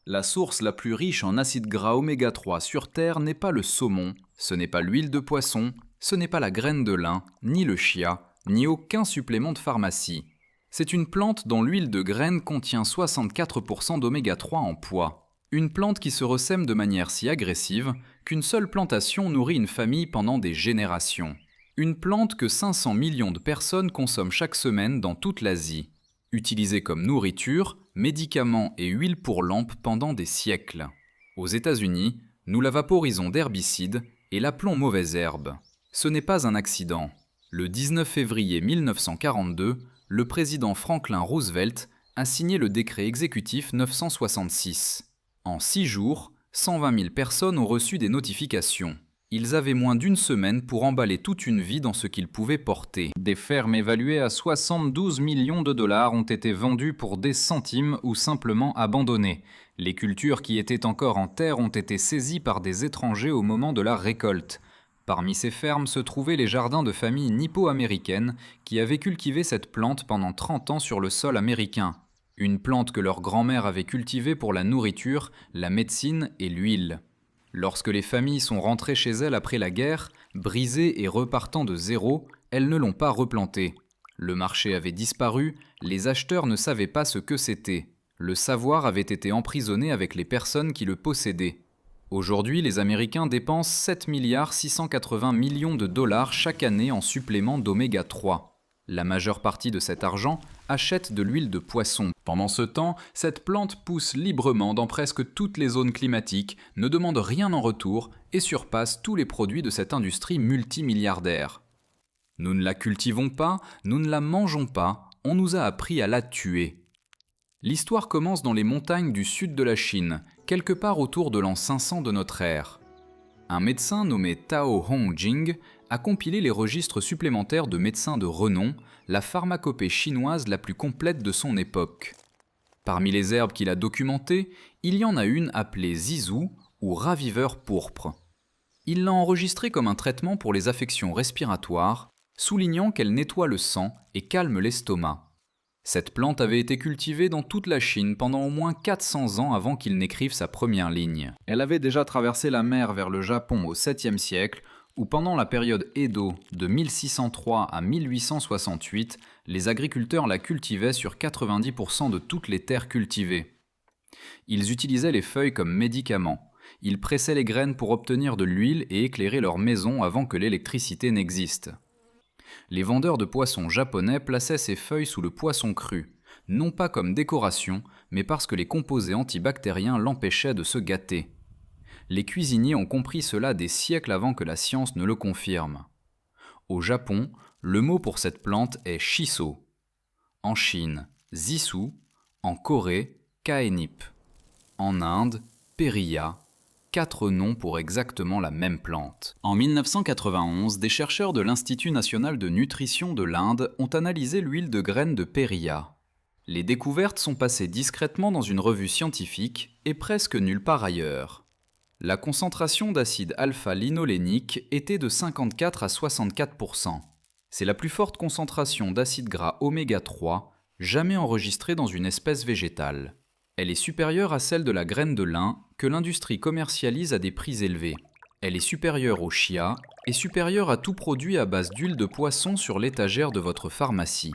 La source la plus riche en acides gras oméga 3 sur Terre n'est pas le saumon, ce n'est pas l'huile de poisson, ce n'est pas la graine de lin, ni le chia, ni aucun supplément de pharmacie. C'est une plante dont l'huile de graine contient 64% d'oméga 3 en poids. Une plante qui se ressème de manière si agressive qu'une seule plantation nourrit une famille pendant des générations. Une plante que 500 millions de personnes consomment chaque semaine dans toute l'Asie. Utilisée comme nourriture, médicaments et huile pour lampe pendant des siècles. Aux États-Unis, nous la vaporisons d'herbicides et l'appelons mauvaise herbe. Ce n'est pas un accident. Le 19 février 1942, le président Franklin Roosevelt a signé le décret exécutif 966. En 6 jours, 120 000 personnes ont reçu des notifications. Ils avaient moins d'une semaine pour emballer toute une vie dans ce qu'ils pouvaient porter. Des fermes évaluées à 72 millions de dollars ont été vendues pour des centimes ou simplement abandonnées. Les cultures qui étaient encore en terre ont été saisies par des étrangers au moment de la récolte. Parmi ces fermes se trouvaient les jardins de familles nippo-américaines qui avaient cultivé cette plante pendant 30 ans sur le sol américain. Une plante que leur grand-mère avait cultivée pour la nourriture, la médecine et l'huile. Lorsque les familles sont rentrées chez elles après la guerre, brisées et repartant de zéro, elles ne l'ont pas replantée. Le marché avait disparu, les acheteurs ne savaient pas ce que c'était. Le savoir avait été emprisonné avec les personnes qui le possédaient. Aujourd'hui, les Américains dépensent 7 680 millions de dollars chaque année en suppléments d'oméga 3. La majeure partie de cet argent achète de l'huile de poisson. Pendant ce temps, cette plante pousse librement dans presque toutes les zones climatiques, ne demande rien en retour et surpasse tous les produits de cette industrie multimilliardaire. Nous ne la cultivons pas, nous ne la mangeons pas, on nous a appris à la tuer. L'histoire commence dans les montagnes du sud de la Chine, quelque part autour de l'an 500 de notre ère. Un médecin nommé Tao Hongjing a compilé les registres supplémentaires de médecins de renom, la pharmacopée chinoise la plus complète de son époque. Parmi les herbes qu'il a documentées, il y en a une appelée zizou ou raviveur pourpre. Il l'a enregistrée comme un traitement pour les affections respiratoires, soulignant qu'elle nettoie le sang et calme l'estomac. Cette plante avait été cultivée dans toute la Chine pendant au moins 400 ans avant qu'il n'écrive sa première ligne. Elle avait déjà traversé la mer vers le Japon au 7e siècle, où pendant la période Edo de 1603 à 1868, les agriculteurs la cultivaient sur 90% de toutes les terres cultivées. Ils utilisaient les feuilles comme médicaments. Ils pressaient les graines pour obtenir de l'huile et éclairer leur maison avant que l'électricité n'existe. Les vendeurs de poissons japonais plaçaient ces feuilles sous le poisson cru, non pas comme décoration, mais parce que les composés antibactériens l'empêchaient de se gâter. Les cuisiniers ont compris cela des siècles avant que la science ne le confirme. Au Japon, le mot pour cette plante est shiso. En Chine, zisu. En Corée, kaenip. En Inde, periya. 4 noms pour exactement la même plante. En 1991, des chercheurs de l'Institut national de nutrition de l'Inde ont analysé l'huile de graines de periya. Les découvertes sont passées discrètement dans une revue scientifique et presque nulle part ailleurs. La concentration d'acide alpha-linolénique était de 54 à 64%. C'est la plus forte concentration d'acide gras oméga 3 jamais enregistrée dans une espèce végétale. Elle est supérieure à celle de la graine de lin que l'industrie commercialise à des prix élevés. Elle est supérieure au chia et supérieure à tout produit à base d'huile de poisson sur l'étagère de votre pharmacie.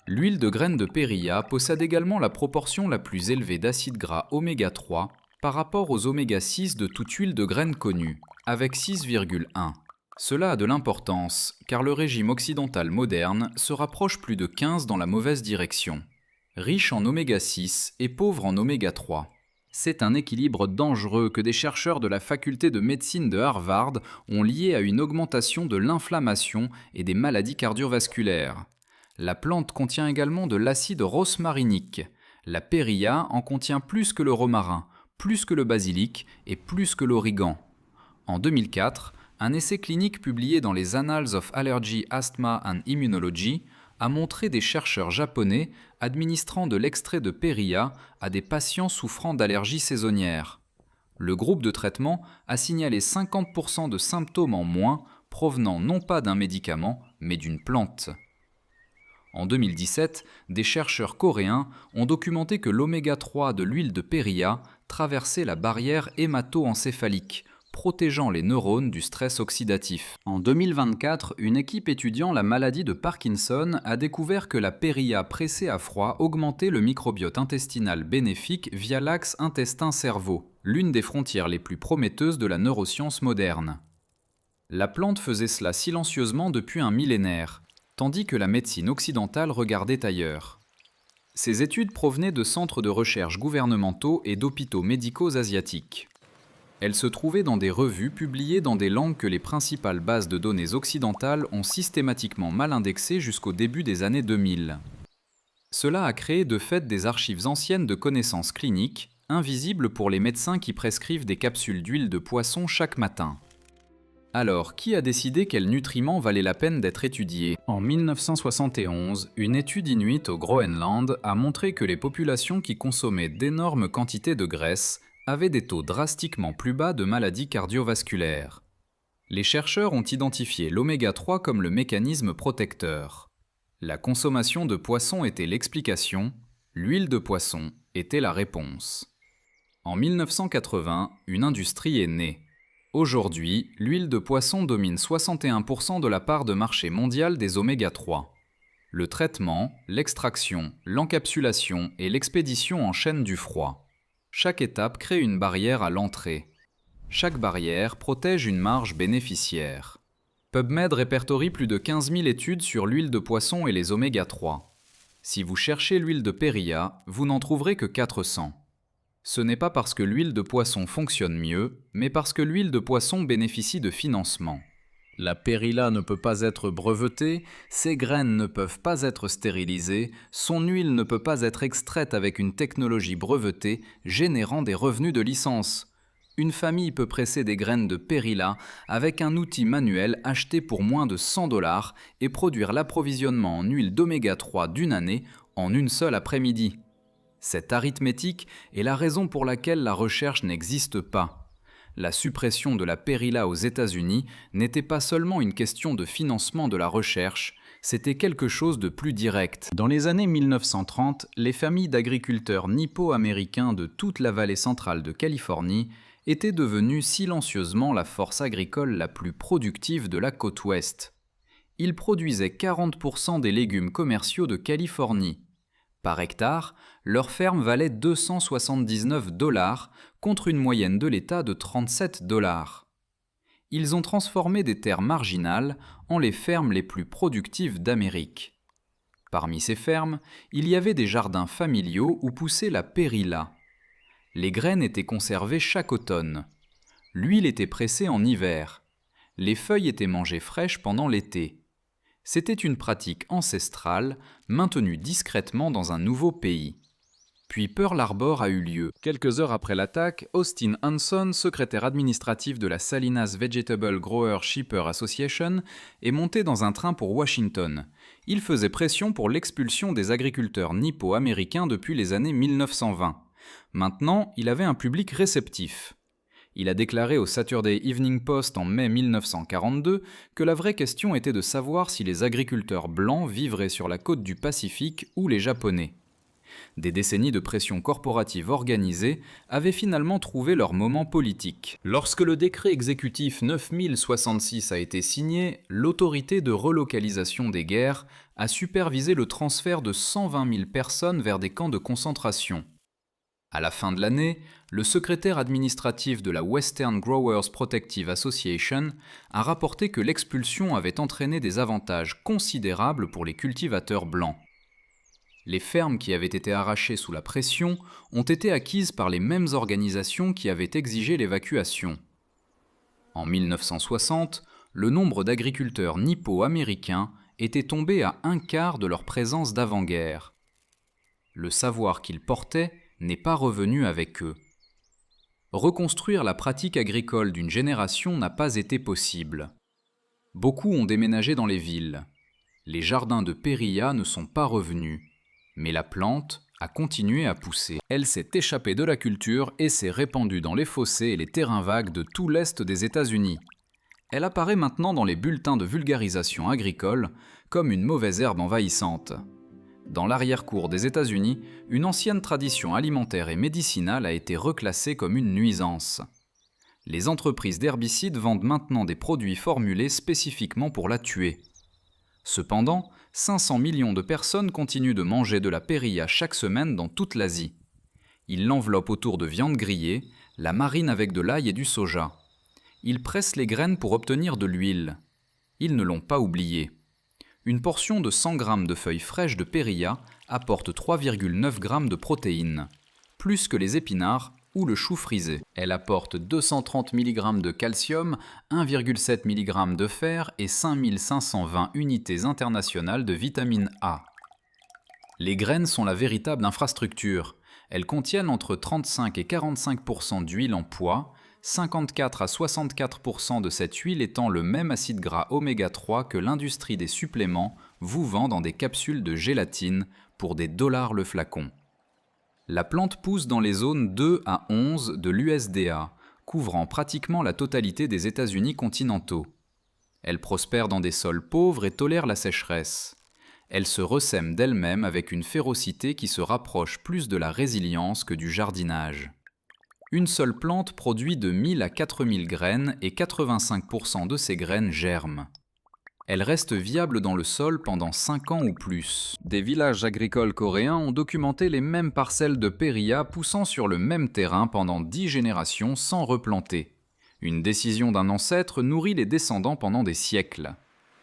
L'huile de graine de periya possède également la proportion la plus élevée d'acide gras oméga 3 par rapport aux oméga 6 de toute huile de graine connue, avec 6,1. Cela a de l'importance, car le régime occidental moderne se rapproche plus de 15 dans la mauvaise direction. Riche en oméga 6 et pauvre en oméga 3. C'est un équilibre dangereux que des chercheurs de la faculté de médecine de Harvard ont lié à une augmentation de l'inflammation et des maladies cardiovasculaires. La plante contient également de l'acide rosmarinique. La periya en contient plus que le romarin, plus que le basilic et plus que l'origan. En 2004, un essai clinique publié dans les Annals of Allergy, Asthma and Immunology a montré des chercheurs japonais administrant de l'extrait de periya à des patients souffrant d'allergies saisonnières. Le groupe de traitement a signalé 50% de symptômes en moins provenant non pas d'un médicament, mais d'une plante. En 2017, des chercheurs coréens ont documenté que l'oméga 3 de l'huile de periya traverser la barrière hémato-encéphalique, protégeant les neurones du stress oxydatif. En 2024, une équipe étudiant la maladie de Parkinson a découvert que la périlla pressée à froid augmentait le microbiote intestinal bénéfique via l'axe intestin-cerveau, l'une des frontières les plus prometteuses de la neuroscience moderne. La plante faisait cela silencieusement depuis un millénaire, tandis que la médecine occidentale regardait ailleurs. Ces études provenaient de centres de recherche gouvernementaux et d'hôpitaux médicaux asiatiques. Elles se trouvaient dans des revues publiées dans des langues que les principales bases de données occidentales ont systématiquement mal indexées jusqu'au début des années 2000. Cela a créé de fait des archives anciennes de connaissances cliniques, invisibles pour les médecins qui prescrivent des capsules d'huile de poisson chaque matin. Alors, qui a décidé quel nutriment valait la peine d'être étudié ? En 1971, une étude inuite au Groenland a montré que les populations qui consommaient d'énormes quantités de graisse avaient des taux drastiquement plus bas de maladies cardiovasculaires. Les chercheurs ont identifié l'oméga 3 comme le mécanisme protecteur. La consommation de poisson était l'explication, l'huile de poisson était la réponse. En 1980, une industrie est née. Aujourd'hui, l'huile de poisson domine 61% de la part de marché mondiale des oméga 3. Le traitement, l'extraction, l'encapsulation et l'expédition en chaîne du froid. Chaque étape crée une barrière à l'entrée. Chaque barrière protège une marge bénéficiaire. PubMed répertorie plus de 15 000 études sur l'huile de poisson et les oméga 3. Si vous cherchez l'huile de périlla, vous n'en trouverez que 400. Ce n'est pas parce que l'huile de poisson fonctionne mieux, mais parce que l'huile de poisson bénéficie de financement. La périlla ne peut pas être brevetée, ses graines ne peuvent pas être stérilisées, son huile ne peut pas être extraite avec une technologie brevetée générant des revenus de licence. Une famille peut presser des graines de périlla avec un outil manuel acheté pour moins de 100 $ et produire l'approvisionnement en huile d'oméga 3 d'une année en une seule après-midi. Cette arithmétique est la raison pour laquelle la recherche n'existe pas. La suppression de la périlla aux États-Unis n'était pas seulement une question de financement de la recherche, c'était quelque chose de plus direct. Dans les années 1930, les familles d'agriculteurs nippo-américains de toute la vallée centrale de Californie étaient devenues silencieusement la force agricole la plus productive de la côte ouest. Ils produisaient 40% des légumes commerciaux de Californie. Par hectare, leur ferme valait 279 $ contre une moyenne de l'État de 37 $. Ils ont transformé des terres marginales en les fermes les plus productives d'Amérique. Parmi ces fermes, il y avait des jardins familiaux où poussait la périlla. Les graines étaient conservées chaque automne. L'huile était pressée en hiver. Les feuilles étaient mangées fraîches pendant l'été. C'était une pratique ancestrale, maintenue discrètement dans un nouveau pays. Puis Pearl Harbor a eu lieu. Quelques heures après l'attaque, Austin Hanson, secrétaire administratif de la Salinas Vegetable Grower Shipper Association, est monté dans un train pour Washington. Il faisait pression pour l'expulsion des agriculteurs nippo-américains depuis les années 1920. Maintenant, il avait un public réceptif. Il a déclaré au Saturday Evening Post en mai 1942 que la vraie question était de savoir si les agriculteurs blancs vivraient sur la côte du Pacifique ou les Japonais. Des décennies de pression corporative organisée avaient finalement trouvé leur moment politique. Lorsque le décret exécutif 9066 a été signé, l'autorité de relocalisation des guerres a supervisé le transfert de 120 000 personnes vers des camps de concentration. À la fin de l'année, le secrétaire administratif de la Western Growers Protective Association a rapporté que l'expulsion avait entraîné des avantages considérables pour les cultivateurs blancs. Les fermes qui avaient été arrachées sous la pression ont été acquises par les mêmes organisations qui avaient exigé l'évacuation. En 1960, le nombre d'agriculteurs nippo-américains était tombé à un quart de leur présence d'avant-guerre. Le savoir qu'ils portaient n'est pas revenu avec eux. Reconstruire la pratique agricole d'une génération n'a pas été possible. Beaucoup ont déménagé dans les villes. Les jardins de périlla ne sont pas revenus. Mais la plante a continué à pousser. Elle s'est échappée de la culture et s'est répandue dans les fossés et les terrains vagues de tout l'est des États-Unis. Elle apparaît maintenant dans les bulletins de vulgarisation agricole comme une mauvaise herbe envahissante. Dans l'arrière-cour des États-Unis, une ancienne tradition alimentaire et médicinale a été reclassée comme une nuisance. Les entreprises d'herbicides vendent maintenant des produits formulés spécifiquement pour la tuer. Cependant, 500 millions de personnes continuent de manger de la périlla chaque semaine dans toute l'Asie. Ils l'enveloppent autour de viande grillée, la marinent avec de l'ail et du soja. Ils pressent les graines pour obtenir de l'huile. Ils ne l'ont pas oublié. Une portion de 100 g de feuilles fraîches de périlla apporte 3,9 g de protéines, plus que les épinards ou le chou frisé. Elle apporte 230 mg de calcium, 1,7 mg de fer et 5520 unités internationales de vitamine A. Les graines sont la véritable infrastructure. Elles contiennent entre 35 et 45 % d'huile en poids, 54 à 64 % de cette huile étant le même acide gras oméga 3 que l'industrie des suppléments vous vend dans des capsules de gélatine pour des dollars le flacon. La plante pousse dans les zones 2 à 11 de l'USDA, couvrant pratiquement la totalité des États-Unis continentaux. Elle prospère dans des sols pauvres et tolère la sécheresse. Elle se ressème d'elle-même avec une férocité qui se rapproche plus de la résilience que du jardinage. Une seule plante produit de 1000 à 4000 graines et 85 % de ces graines germent. Elle reste viable dans le sol pendant 5 ans ou plus. Des villages agricoles coréens ont documenté les mêmes parcelles de périlla poussant sur le même terrain pendant 10 générations sans replanter. Une décision d'un ancêtre nourrit les descendants pendant des siècles.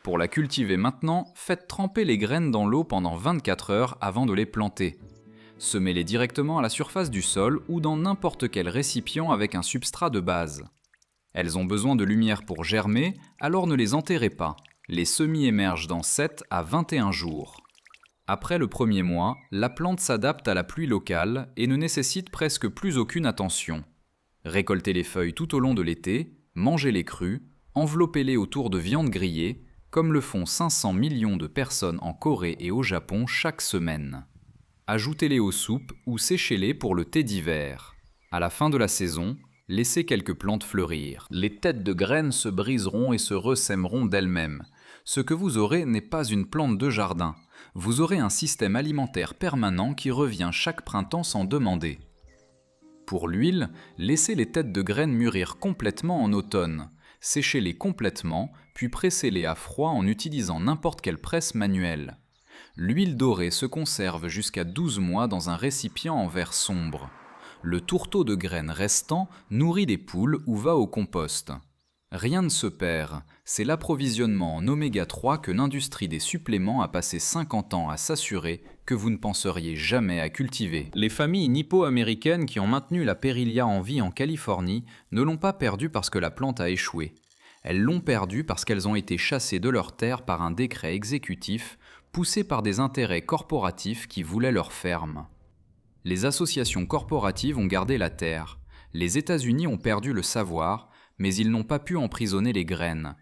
Pour la cultiver maintenant, faites tremper les graines dans l'eau pendant 24 heures avant de les planter. Semez-les directement à la surface du sol ou dans n'importe quel récipient avec un substrat de base. Elles ont besoin de lumière pour germer, alors ne les enterrez pas. Les semis émergent dans 7 à 21 jours. Après le premier mois, la plante s'adapte à la pluie locale et ne nécessite presque plus aucune attention. Récoltez les feuilles tout au long de l'été, mangez-les crues, enveloppez-les autour de viande grillée, comme le font 500 millions de personnes en Corée et au Japon chaque semaine. Ajoutez-les aux soupes ou séchez-les pour le thé d'hiver. À la fin de la saison, laissez quelques plantes fleurir. Les têtes de graines se briseront et se ressèmeront d'elles-mêmes. Ce que vous aurez n'est pas une plante de jardin. Vous aurez un système alimentaire permanent qui revient chaque printemps sans demander. Pour l'huile, laissez les têtes de graines mûrir complètement en automne. Séchez-les complètement, puis pressez-les à froid en utilisant n'importe quelle presse manuelle. L'huile dorée se conserve jusqu'à 12 mois dans un récipient en verre sombre. Le tourteau de graines restant nourrit les poules ou va au compost. Rien ne se perd, c'est l'approvisionnement en oméga 3 que l'industrie des suppléments a passé 50 ans à s'assurer que vous ne penseriez jamais à cultiver. Les familles nippo-américaines qui ont maintenu la périlla en vie en Californie ne l'ont pas perdue parce que la plante a échoué. Elles l'ont perdue parce qu'elles ont été chassées de leurs terres par un décret exécutif poussé par des intérêts corporatifs qui voulaient leur ferme. Les associations corporatives ont gardé la terre. Les États-Unis ont perdu le savoir, mais ils n'ont pas pu emprisonner les graines.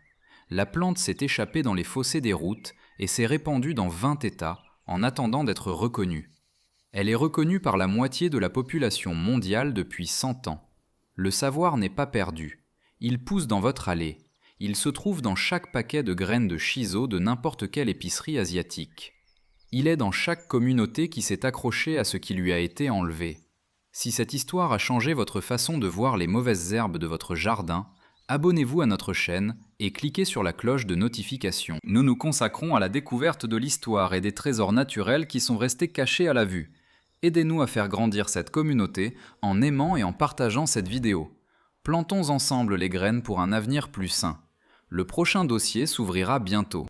La plante s'est échappée dans les fossés des routes et s'est répandue dans 20 États en attendant d'être reconnue. Elle est reconnue par la moitié de la population mondiale depuis 100 ans. Le savoir n'est pas perdu. Il pousse dans votre allée. Il se trouve dans chaque paquet de graines de shiso de n'importe quelle épicerie asiatique. Il est dans chaque communauté qui s'est accrochée à ce qui lui a été enlevé. Si cette histoire a changé votre façon de voir les mauvaises herbes de votre jardin, abonnez-vous à notre chaîne et cliquez sur la cloche de notification. Nous nous consacrons à la découverte de l'histoire et des trésors naturels qui sont restés cachés à la vue. Aidez-nous à faire grandir cette communauté en aimant et en partageant cette vidéo. Plantons ensemble les graines pour un avenir plus sain. Le prochain dossier s'ouvrira bientôt.